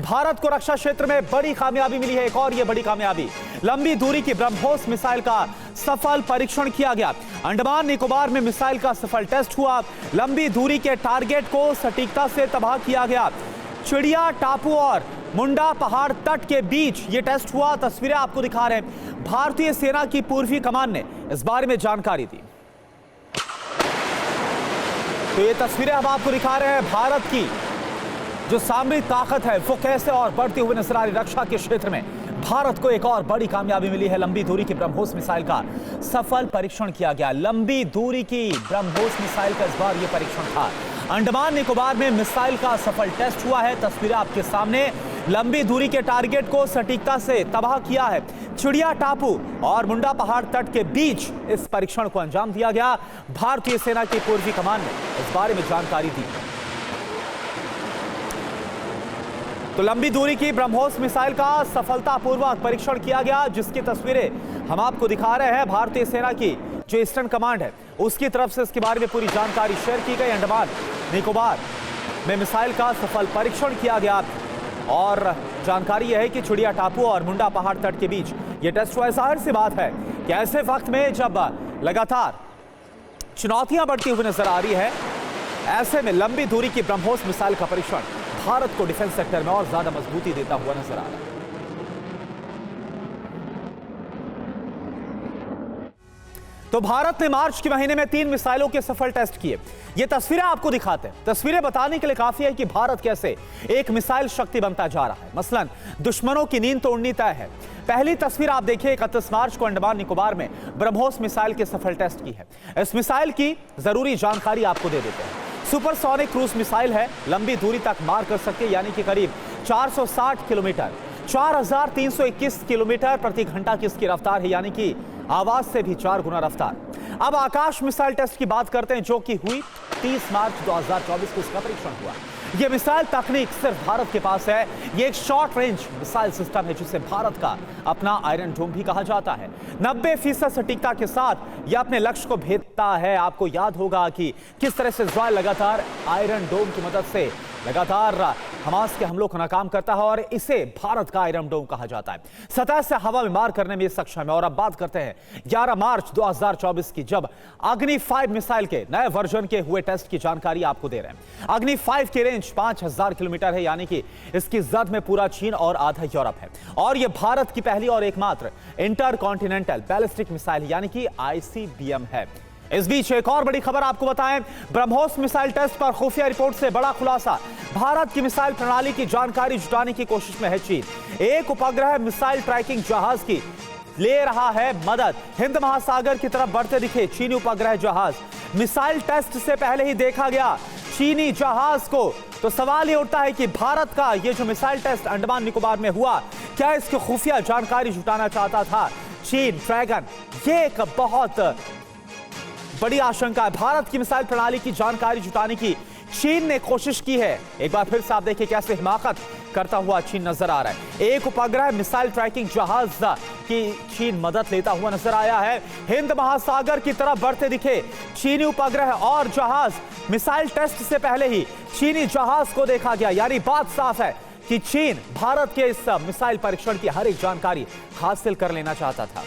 भारत को रक्षा क्षेत्र में बड़ी कामयाबी मिली है। एक और ये बड़ी कामयाबी, लंबी दूरी की ब्रह्मोस मिसाइल का सफल परीक्षण किया गया। अंडमान निकोबार में मिसाइल का सफल टेस्ट हुआ। लंबी दूरी के टारगेट को सटीकता से तबाह किया गया। चिड़िया टापू और मुंडा पहाड़ तट के बीच यह टेस्ट हुआ। तस्वीरें आपको दिखा रहे हैं। भारतीय सेना की पूर्वी कमान ने इस बारे में जानकारी दी। तो ये तस्वीरें हम आपको दिखा रहे हैं। भारत की जो सामरिक ताकत है वो कैसे और बढ़ती हुई नजर आ रही। रक्षा के क्षेत्र में भारत को एक और बड़ी कामयाबी मिली है। लंबी दूरी की ब्रह्मोस मिसाइल का सफल परीक्षण किया गया। लंबी दूरी की ब्रह्मोस मिसाइल का इस बार यह परीक्षण था। अंडमान निकोबार में मिसाइल का सफल टेस्ट हुआ है। तस्वीरें आपके सामने। लंबी दूरी के टारगेट को सटीकता से तबाह किया है। चिड़िया टापू और मुंडा पहाड़ तट के बीच इस परीक्षण को अंजाम दिया गया। भारतीय सेना की पूर्वी कमान ने इस बारे में जानकारी दी। तो लंबी दूरी की ब्रह्मोस मिसाइल का सफलतापूर्वक परीक्षण किया गया, जिसकी तस्वीरें हम आपको दिखा रहे हैं। भारतीय सेना की जो ईस्टर्न कमांड है उसकी तरफ से इसके बारे में पूरी जानकारी शेयर की गई। अंडमान निकोबार में मिसाइल का सफल परीक्षण किया गया और जानकारी यह है कि चिड़िया टापू और मुंडा पहाड़ तट के बीच यह टेस्ट हुआ। जाहिर सी बात है कि ऐसे वक्त में जब लगातार चुनौतियां बढ़ती हुई नजर आ रही है, ऐसे में लंबी दूरी की ब्रह्मोस मिसाइल का परीक्षण भारत को डिफेंस सेक्टर में और ज्यादा मजबूती देता हुआ नजर आ रहा है। तो भारत ने मार्च के महीने में 3 मिसाइलों के सफल टेस्ट किए। ये तस्वीरें आपको दिखाते हैं। तस्वीरें बताने के लिए काफी है कि भारत कैसे एक मिसाइल शक्ति बनता जा रहा है। मसलन दुश्मनों की नींद तोड़नी तय है। पहली तस्वीर आप देखिए, 31 मार्च को अंडमान निकोबार में ब्रह्मोस मिसाइल के सफल टेस्ट की है। इस मिसाइल की जरूरी जानकारी आपको दे देते हैं। सुपरसोनिक क्रूज मिसाइल है। लंबी दूरी तक मार कर सकती है, यानी कि करीब 460 किलोमीटर, 4321 किलोमीटर प्रति घंटा की इसकी रफ्तार है, यानी कि आवाज से भी 4 गुना रफ्तार। अब आकाश मिसाइल टेस्ट की बात करते हैं, जो कि हुई 30 मार्च 2024 को इसका परीक्षण हुआ। यह मिसाइल तकनीक सिर्फ भारत के पास है। यह एक शॉर्ट रेंज मिसाइल सिस्टम है, जिसे भारत का अपना आयरन डोम भी कहा जाता है। 90% सटीकता के साथ यह अपने लक्ष्य को भेदता है। आपको याद होगा कि किस तरह से इजरायल लगातार आयरन डोम की मदद से लगातार हमास के हमलों को नाकाम करता है और इसे भारत का आयरन डोम कहा जाता है। सतह से हवा में मार करने में सक्षम है। और अब बात करते हैं 11 मार्च 2024 की, जब अग्नि 5 मिसाइल के नए वर्जन के हुए टेस्ट की जानकारी आपको दे रहे हैं। अग्नि 5 की रेंज 5000 किलोमीटर है, यानी कि इसकी जद में पूरा चीन और आधा यूरोप है। और यह भारत की पहली और एकमात्र इंटर कॉन्टिनेंटल बैलिस्टिक मिसाइल यानी कि ICBM है। इस बीच एक और बड़ी खबर आपको बताएं। ब्रह्मोस मिसाइल टेस्ट पर खुफिया रिपोर्ट से बड़ा खुलासा। भारत की मिसाइल प्रणाली की जानकारी जुटाने की कोशिश में है चीन। एक उपग्रह मिसाइल ट्रैकिंग जहाज की ले रहा है मदद। हिंद महासागर की तरफ बढ़ते दिखे चीनी उपग्रह जहाज। मिसाइल टेस्ट से पहले ही देखा गया चीनी जहाज को। तो सवाल ये उठता है कि भारत का ये जो मिसाइल टेस्ट अंडमान निकोबार में हुआ, क्या इसकी खुफिया जानकारी जुटाना चाहता था चीन ड्रैगन? ये एक बहुत बड़ी आशंका है। भारत की मिसाइल प्रणाली की जानकारी जुटाने की चीन ने कोशिश की है। एक बार फिर से आप देखिए कैसे हिमाकत करता हुआ चीन नजर आ रहा है। एक उपग्रह मिसाइल ट्रैकिंग जहाज की चीन मदद लेता हुआ नजर आया है। हिंद महासागर की तरफ बढ़ते दिखे चीनी उपग्रह और जहाज। मिसाइल टेस्ट से पहले ही चीनी जहाज को देखा गया, यानी बात साफ है कि चीन भारत के इस मिसाइल परीक्षण की हर एक जानकारी हासिल कर लेना चाहता था।